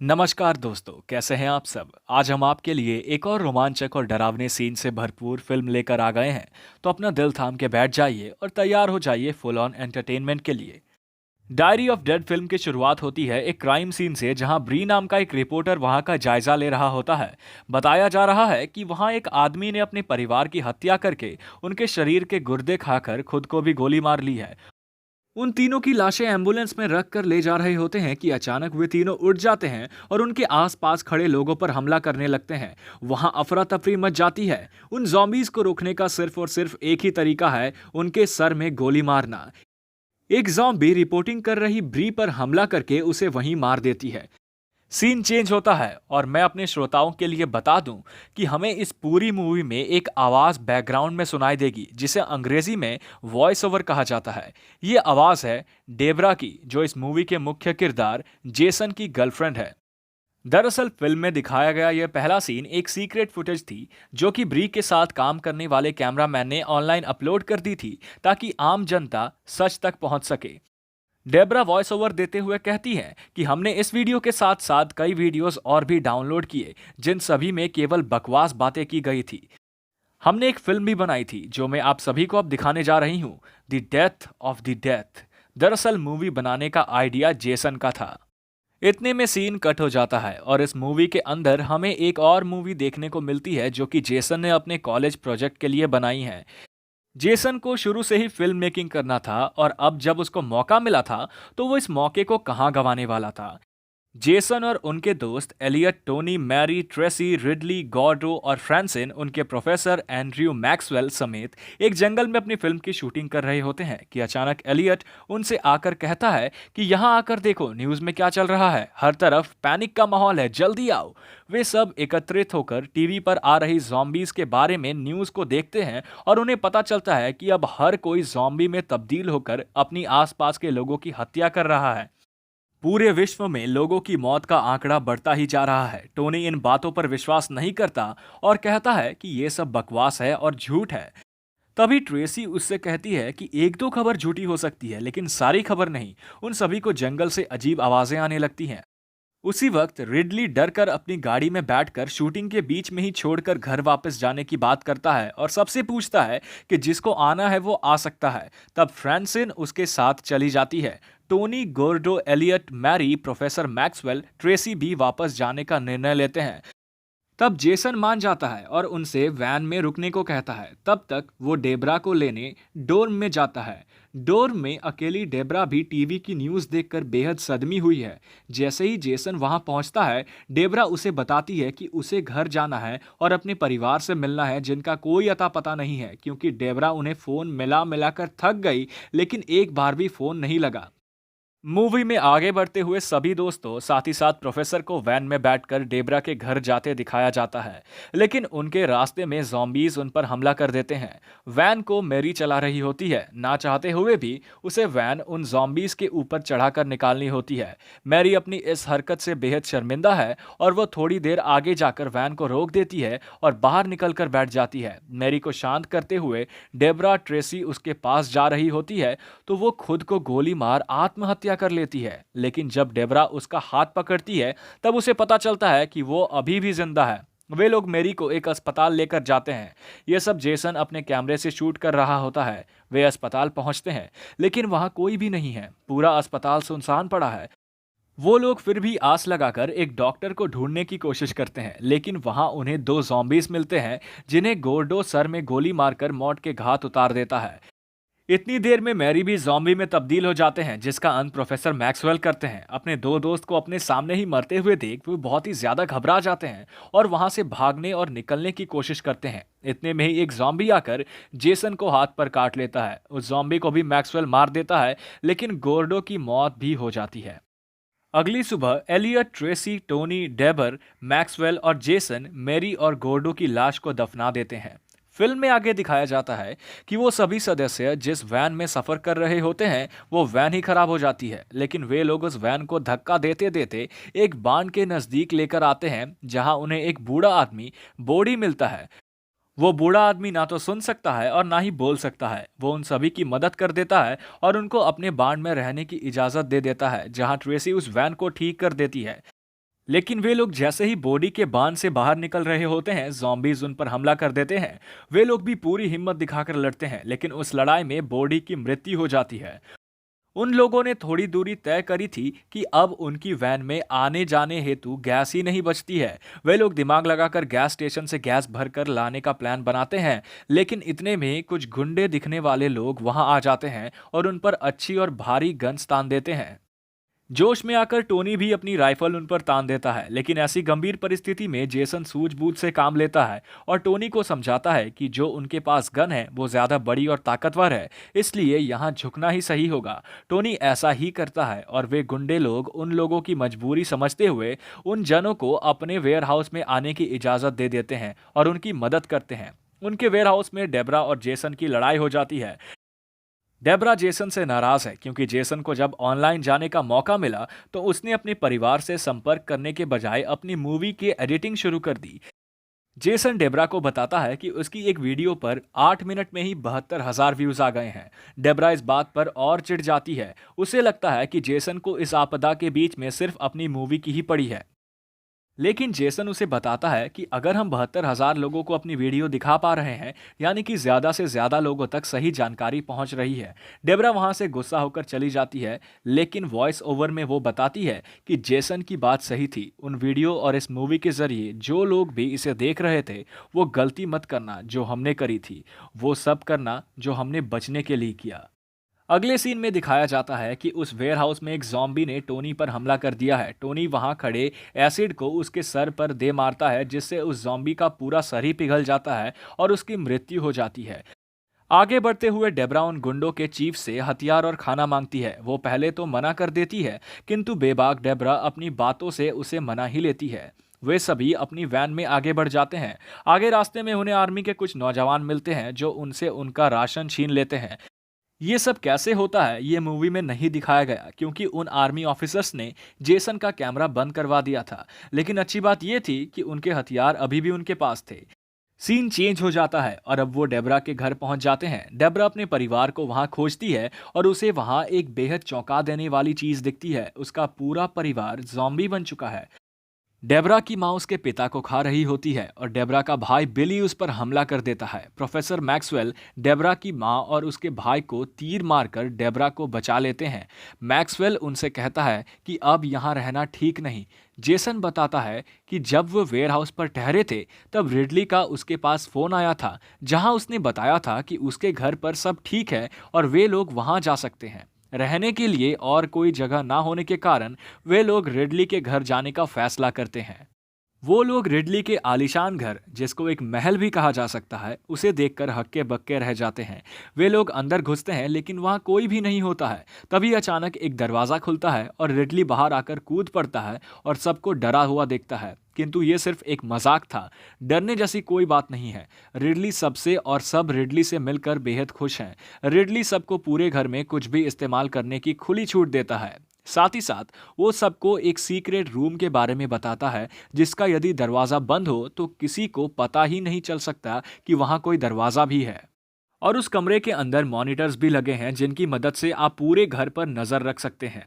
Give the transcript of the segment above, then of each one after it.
नमस्कार दोस्तों, कैसे हैं आप सब। आज हम आपके लिए एक और रोमांचक और डरावने सीन से भरपूर फिल्म लेकर आ गए हैं। तो अपना दिल थाम के बैठ जाइए और तैयार हो जाइए फुल ऑन एंटरटेनमेंट के लिए। डायरी ऑफ डेड फिल्म की शुरुआत होती है एक क्राइम सीन से, जहां ब्री नाम का एक रिपोर्टर वहां का जायजा ले रहा होता है। बताया जा रहा है कि वहां एक आदमी ने अपने परिवार की हत्या करके उनके शरीर के गुर्दे खाकर खुद को भी गोली मार ली है। उन तीनों की लाशें एम्बुलेंस में रख कर ले जा रहे होते हैं कि अचानक वे तीनों उठ जाते हैं और उनके आसपास खड़े लोगों पर हमला करने लगते हैं। वहां अफरा तफरी मच जाती है। उन जॉम्बीज को रोकने का सिर्फ और सिर्फ एक ही तरीका है, उनके सर में गोली मारना। एक जॉम्बी रिपोर्टिंग कर रही ब्री पर हमला करके उसे वहीं मार देती है। सीन चेंज होता है और मैं अपने श्रोताओं के लिए बता दूं कि हमें इस पूरी मूवी में एक आवाज बैकग्राउंड में सुनाई देगी, जिसे अंग्रेजी में वॉइस ओवर कहा जाता है। ये आवाज है डेबरा की, जो इस मूवी के मुख्य किरदार जेसन की गर्लफ्रेंड है। दरअसल फिल्म में दिखाया गया यह पहला सीन एक सीक्रेट फुटेज थी, जो कि ब्री के साथ काम करने वाले कैमरामैन ने ऑनलाइन अपलोड कर दी थी, ताकि आम जनता सच तक पहुंच सके। डेबरा वॉइस ओवर देते हुए कहती हैं कि हमने इस वीडियो के साथ साथ कई वीडियोस और भी डाउनलोड किए, जिन सभी में केवल बकवास बातें की गई थी। हमने एक फिल्म भी बनाई थी, जो मैं आप सभी को अब दिखाने जा रही हूँ, the death of the death. दरअसल मूवी बनाने का आइडिया जेसन का था। इतने में सीन कट हो जाता है और इस मूवी के अंदर हमें एक और मूवी देखने को मिलती है, जो कि जेसन ने अपने कॉलेज प्रोजेक्ट के लिए बनाई है। जेसन को शुरू से ही फिल्म मेकिंग करना था और अब जब उसको मौका मिला था, तो वो इस मौके को कहाँ गंवाने वाला था। जेसन और उनके दोस्त Elliot, Tony, Mary, Tracy, Ridley, Gordo और फ्रांसिन उनके प्रोफेसर एंड्रयू मैक्सवेल समेत एक जंगल में अपनी फिल्म की शूटिंग कर रहे होते हैं कि अचानक एलियट उनसे आकर कहता है कि यहाँ आकर देखो, न्यूज़ में क्या चल रहा है, हर तरफ पैनिक का माहौल है, जल्दी आओ। वे सब एकत्रित होकर टीवी पर आ रही जॉम्बीज के बारे में न्यूज़ को देखते हैं और उन्हें पता चलता है कि अब हर कोई जॉम्बी में तब्दील होकर अपनी आसपास के लोगों की हत्या कर रहा है। पूरे विश्व में लोगों की मौत का आंकड़ा बढ़ता ही जा रहा है। टोनी इन बातों पर विश्वास नहीं करता और कहता है कि ये सब बकवास है और झूठ है। तभी ट्रेसी उससे कहती है कि एक दो खबर झूठी हो सकती है, लेकिन सारी खबर नहीं। उन सभी को जंगल से अजीब आवाजें आने लगती हैं। उसी वक्त रिडली डर कर अपनी गाड़ी में बैठकर शूटिंग के बीच में ही छोड़कर घर वापस जाने की बात करता है और सबसे पूछता है कि जिसको आना है वो आ सकता है। तब फ्रांसिन उसके साथ चली जाती है। Tony, Gordo, Elliot, Mary, professor Maxwell, Tracy भी वापस जाने का निर्णय लेते हैं। तब जेसन मान जाता है और उनसे वैन में रुकने को कहता है। तब तक वो डेबरा को लेने डोर्म में जाता है। डोर्म में अकेली डेबरा भी टीवी की न्यूज़ देखकर बेहद सदमी हुई है। जैसे ही जेसन वहां पहुंचता है, डेबरा उसे बताती है कि उसे घर जाना है और अपने परिवार से मिलना है, जिनका कोई अता पता नहीं है, क्योंकि डेबरा उन्हें फ़ोन मिला मिलाकर थक गई, लेकिन एक बार भी फ़ोन नहीं लगा। मूवी में आगे बढ़ते हुए सभी दोस्तों, साथ ही साथ प्रोफेसर को वैन में बैठकर डेबरा के घर जाते दिखाया जाता है, लेकिन उनके रास्ते में जॉम्बीज उन पर हमला कर देते हैं। वैन को मैरी चला रही होती है। ना चाहते हुए भी उसे वैन उन जॉम्बीज के ऊपर चढ़ाकर निकालनी होती है। मैरी अपनी इस हरकत से बेहद शर्मिंदा है और वो थोड़ी देर आगे जाकर वैन को रोक देती है और बाहर निकलकर बैठ जाती है। मैरी को शांत करते हुए डेबरा, ट्रेसी उसके पास जा रही होती है, तो वो खुद को गोली मार आत्महत्या कर लेती है। लेकिन जब डेबरा उसका हाथ पकड़ती है, तब उसे पता चलता है कि वो अभी भी जिंदा है। वे लोग मैरी को एक अस्पताल लेकर जाते हैं। यह सब जेसन अपने कैमरे से शूट कर रहा होता है। वे अस्पताल पहुंचते हैं, लेकिन वहां कोई भी नहीं है। पूरा अस्पताल सुनसान पड़ा है। वो लोग फिर भी आस लगाकर एक डॉक्टर को ढूंढने की कोशिश करते हैं, लेकिन वहां उन्हें दो जॉम्बीज मिलते हैं, जिन्हें गोर्डो सर में गोली मारकर मौत के घाट उतार देता है। इतनी देर में मैरी भी जॉम्बी में तब्दील हो जाते हैं, जिसका अंत प्रोफेसर मैक्सवेल करते हैं। अपने दो दोस्त को अपने सामने ही मरते हुए देख वो बहुत ही ज्यादा घबरा जाते हैं और वहां से भागने और निकलने की कोशिश करते हैं। इतने में ही एक जॉम्बी आकर जेसन को हाथ पर काट लेता है। उस जॉम्बी को भी मैक्सवेल मार देता है, लेकिन गोर्डो की मौत भी हो जाती है। अगली सुबह एलियट, ट्रेसी, टोनी, डेबर, मैक्सवेल और जेसन मैरी और गोर्डो की लाश को दफना देते हैं। फिल्म में आगे दिखाया जाता है कि वो सभी सदस्य जिस वैन में सफर कर रहे होते हैं, वो वैन ही खराब हो जाती है, लेकिन वे लोग उस वैन को धक्का देते देते एक बांध के नजदीक लेकर आते हैं, जहां उन्हें एक बूढ़ा आदमी बोडी मिलता है। वो बूढ़ा आदमी ना तो सुन सकता है और ना ही बोल सकता है। वो उन सभी की मदद कर देता है और उनको अपने बांड में रहने की इजाजत दे देता है, जहां ट्रेसी उस वैन को ठीक कर देती है। लेकिन वे लोग जैसे ही बॉडी के बांध से बाहर निकल रहे होते हैं, जॉम्बीज उन पर हमला कर देते हैं। वे लोग भी पूरी हिम्मत दिखाकर लड़ते हैं, लेकिन उस लड़ाई में बॉडी की मृत्यु हो जाती है। उन लोगों ने थोड़ी दूरी तय करी थी कि अब उनकी वैन में आने जाने हेतु गैस ही नहीं बचती है। वे लोग दिमाग लगाकर गैस स्टेशन से गैस भरकर लाने का प्लान बनाते हैं, लेकिन इतने में कुछ गुंडे दिखने वाले लोग वहां आ जाते हैं और उन पर अच्छी और भारी गन्स तान देते हैं। जोश में आकर टोनी भी अपनी राइफल उन पर तान देता है, लेकिन ऐसी गंभीर परिस्थिति में जेसन सूझबूझ से काम लेता है और टोनी को समझाता है कि जो उनके पास गन है वो ज्यादा बड़ी और ताकतवर है, इसलिए यहाँ झुकना ही सही होगा। टोनी ऐसा ही करता है और वे गुंडे लोग उन लोगों की मजबूरी समझते हुए उन जनों को अपने वेयर हाउस में आने की इजाजत दे देते हैं और उनकी मदद करते हैं। उनके वेयर हाउस में डेबरा और जेसन की लड़ाई हो जाती है। डेबरा जेसन से नाराज है क्योंकि जेसन को जब ऑनलाइन जाने का मौका मिला तो उसने अपने परिवार से संपर्क करने के बजाय अपनी मूवी की एडिटिंग शुरू कर दी। जेसन डेबरा को बताता है कि उसकी एक वीडियो पर 8 मिनट में ही 72,000 व्यूज आ गए हैं। डेबरा इस बात पर और चिढ़ जाती है। उसे लगता है कि जेसन को इस आपदा के बीच में सिर्फ अपनी मूवी की ही पड़ी है। लेकिन जेसन उसे बताता है कि अगर हम 72,000 लोगों को अपनी वीडियो दिखा पा रहे हैं, यानी कि ज्यादा से ज्यादा लोगों तक सही जानकारी पहुंच रही है। डेबरा वहां से गुस्सा होकर चली जाती है, लेकिन वॉइस ओवर में वो बताती है कि जेसन की बात सही थी। उन वीडियो और इस मूवी के जरिए जो लोग भी इसे देख रहे थे, वो गलती मत करना जो हमने करी थी, वो सब करना जो हमने बचने के लिए किया। अगले सीन में दिखाया जाता है कि उस वेयरहाउस में एक जॉम्बी ने टोनी पर हमला कर दिया है। टोनी वहां खड़े एसिड को उसके सर पर दे मारता है, जिससे उस जॉम्बी का पूरा सर ही पिघल जाता है और उसकी मृत्यु हो जाती है। आगे बढ़ते हुए डेबरा उन गुंडों के चीफ से हथियार और खाना मांगती है। वो पहले तो मना कर देती है, किंतु बेबाक डेबरा अपनी बातों से उसे मना ही लेती है। वे सभी अपनी वैन में आगे बढ़ जाते हैं। आगे रास्ते में उन्हें आर्मी के कुछ नौजवान मिलते हैं जो उनसे उनका राशन छीन लेते हैं। ये सब कैसे होता है ये मूवी में नहीं दिखाया गया, क्योंकि उन आर्मी ऑफिसर्स ने जेसन का कैमरा बंद करवा दिया था। लेकिन अच्छी बात यह थी कि उनके हथियार अभी भी उनके पास थे। सीन चेंज हो जाता है और अब वो डेबरा के घर पहुंच जाते हैं। डेबरा अपने परिवार को वहां खोजती है और उसे वहां एक बेहद चौंका देने वाली चीज दिखती है। उसका पूरा परिवार जॉम्बी बन चुका है। डेबरा की माँ उसके पिता को खा रही होती है और डेबरा का भाई बिली उस पर हमला कर देता है। प्रोफेसर मैक्सवेल डेबरा की माँ और उसके भाई को तीर मारकर डेबरा को बचा लेते हैं। मैक्सवेल उनसे कहता है कि अब यहाँ रहना ठीक नहीं। जेसन बताता है कि जब वो वेयरहाउस पर ठहरे थे तब रिडली का उसके पास फोन आया था, जहां उसने बताया था कि उसके घर पर सब ठीक है और वे लोग वहां जा सकते हैं। रहने के लिए और कोई जगह ना होने के कारण वे लोग रिडली के घर जाने का फैसला करते हैं। वो लोग रिडली के आलीशान घर, जिसको एक महल भी कहा जा सकता है, उसे देखकर हक्के बक्के रह जाते हैं। वे लोग अंदर घुसते हैं लेकिन वहां कोई भी नहीं होता है। तभी अचानक एक दरवाजा खुलता है और रिडली बाहर आकर कूद पड़ता है और सबको डरा हुआ देखता है, किंतु ये सिर्फ एक मजाक था। डरने जैसी कोई बात नहीं है। रिडली सबसे और सब रिडली से मिलकर बेहद खुश हैं। रिडली सबको पूरे घर में कुछ भी इस्तेमाल करने की खुली छूट देता है। साथ ही साथ वो सबको एक सीक्रेट रूम के बारे में बताता है, जिसका यदि दरवाजा बंद हो तो किसी को पता ही नहीं चल सकता कि वहां कोई दरवाजा भी है। और उस कमरे के अंदर मॉनिटर्स भी लगे हैं, जिनकी मदद से आप पूरे घर पर नजर रख सकते हैं।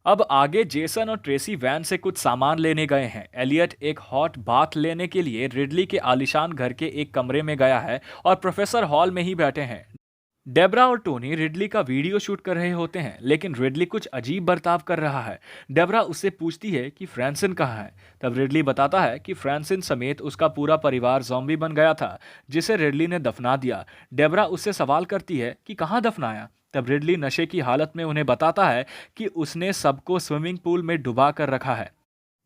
अब आगे जेसन और ट्रेसी वैन से कुछ सामान लेने गए हैं। एलियट एक हॉट बाथ लेने के लिए रिडली के आलीशान घर के एक कमरे में गया है और प्रोफेसर हॉल में ही बैठे हैं। डेबरा और टोनी रिडली का वीडियो शूट कर रहे होते हैं, लेकिन रिडली कुछ अजीब बर्ताव कर रहा है। डेबरा उससे पूछती है कि फ्रांसिन कहाँ है। तब रिडली बताता है कि फ्रांसिन समेत उसका पूरा परिवार ज़ॉम्बी बन गया था, जिसे रिडली ने दफना दिया। डेबरा उससे सवाल करती है कि कहाँ दफनाया। तब रिडली नशे की हालत में उन्हें बताता है कि उसने सबको स्विमिंग पूल में डुबा कर रखा है।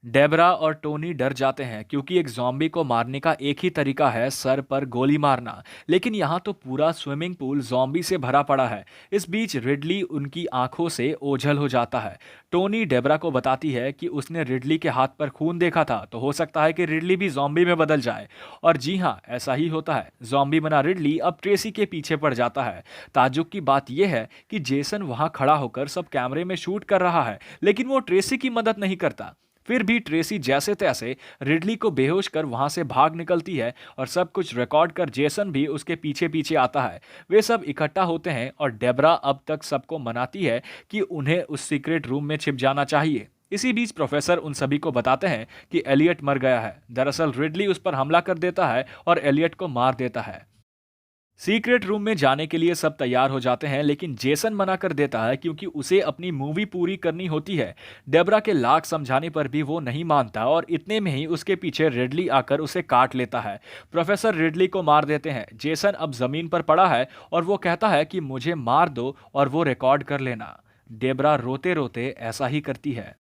डेबरा और टोनी डर जाते हैं, क्योंकि एक ज़ॉम्बी को मारने का एक ही तरीका है, सर पर गोली मारना। लेकिन यहाँ तो पूरा स्विमिंग पूल ज़ॉम्बी से भरा पड़ा है। इस बीच रिडली उनकी आंखों से ओझल हो जाता है। टोनी डेबरा को बताती है कि उसने रिडली के हाथ पर खून देखा था, तो हो सकता है कि रिडली भी ज़ॉम्बी में बदल जाए। और जी हाँ, ऐसा ही होता है। ज़ॉम्बी बना रिडली अब ट्रेसी के पीछे पड़ जाता है। ताज्जुब की बात यह है कि जेसन वहाँ खड़ा होकर सब कैमरे में शूट कर रहा है, लेकिन वो ट्रेसी की मदद नहीं करता। फिर भी ट्रेसी जैसे तैसे रिडली को बेहोश कर वहां से भाग निकलती है और सब कुछ रिकॉर्ड कर जेसन भी उसके पीछे पीछे आता है। वे सब इकट्ठा होते हैं और डेबरा अब तक सबको मनाती है कि उन्हें उस सीक्रेट रूम में छिप जाना चाहिए। इसी बीच प्रोफेसर उन सभी को बताते हैं कि एलियट मर गया है। दरअसल रिडली उस पर हमला कर देता है और एलियट को मार देता है। सीक्रेट रूम में जाने के लिए सब तैयार हो जाते हैं, लेकिन जेसन मना कर देता है क्योंकि उसे अपनी मूवी पूरी करनी होती है। डेबरा के लाख समझाने पर भी वो नहीं मानता और इतने में ही उसके पीछे रिडली आकर उसे काट लेता है। प्रोफेसर रिडली को मार देते हैं। जेसन अब जमीन पर पड़ा है और वो कहता है कि मुझे मार दो और वो रिकॉर्ड कर लेना। डेबरा रोते रोते ऐसा ही करती है।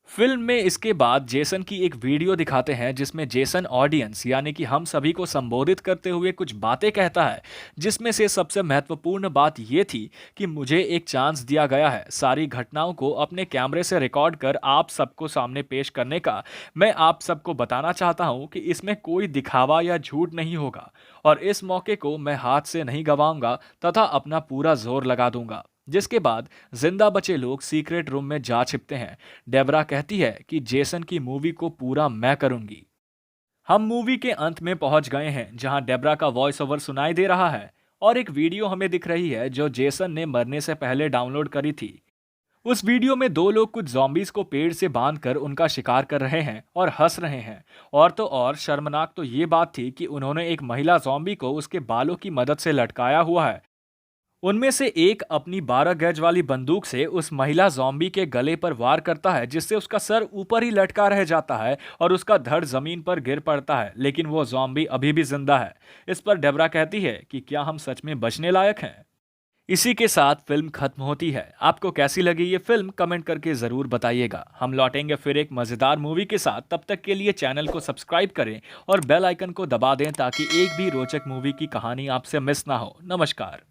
फिल्म में इसके बाद जेसन की एक वीडियो दिखाते हैं जिसमें जेसन ऑडियंस यानी कि हम सभी को संबोधित करते हुए कुछ बातें कहता है, जिसमें से सबसे महत्वपूर्ण बात यह थी कि मुझे एक चांस दिया गया है सारी घटनाओं को अपने कैमरे से रिकॉर्ड कर आप सबको सामने पेश करने का। मैं आप सबको बताना चाहता हूं कि इसमें कोई दिखावा या झूठ नहीं होगा और इस मौके को मैं हाथ से नहीं गंवाऊंगा तथा अपना पूरा जोर लगा दूंगा। जिसके बाद जिंदा बचे लोग सीक्रेट रूम में जा छिपते हैं। डेबरा कहती है कि जेसन की मूवी को पूरा मैं करूंगी। हम मूवी के अंत में पहुंच गए हैं जहां डेबरा का वॉइस ओवर सुनाई दे रहा है और एक वीडियो हमें दिख रही है जो जेसन ने मरने से पहले डाउनलोड करी थी। उस वीडियो में दो लोग कुछ जॉम्बीज को पेड़ से बांधकर उनका शिकार कर रहे हैं और हंस रहे हैं। और तो और शर्मनाक तो ये बात थी कि उन्होंने एक महिला जॉम्बी को उसके बालों की मदद से लटकाया हुआ है। उनमें से एक अपनी 12 गैज वाली बंदूक से उस महिला जॉम्बी के गले पर वार करता है, जिससे उसका सर ऊपर ही लटका रह जाता है और उसका धड़ जमीन पर गिर पड़ता है, लेकिन वो जॉम्बी अभी भी जिंदा है। इस पर डेबरा कहती है कि क्या हम सच में बचने लायक हैं। इसी के साथ फिल्म खत्म होती है। आपको कैसी लगी ये फिल्म कमेंट करके जरूर बताइएगा। हम लौटेंगे फिर एक मजेदार मूवी के साथ। तब तक के लिए चैनल को सब्सक्राइब करें और बेल आइकन को दबा दें ताकि एक भी रोचक मूवी की कहानी आपसे मिस ना हो। नमस्कार।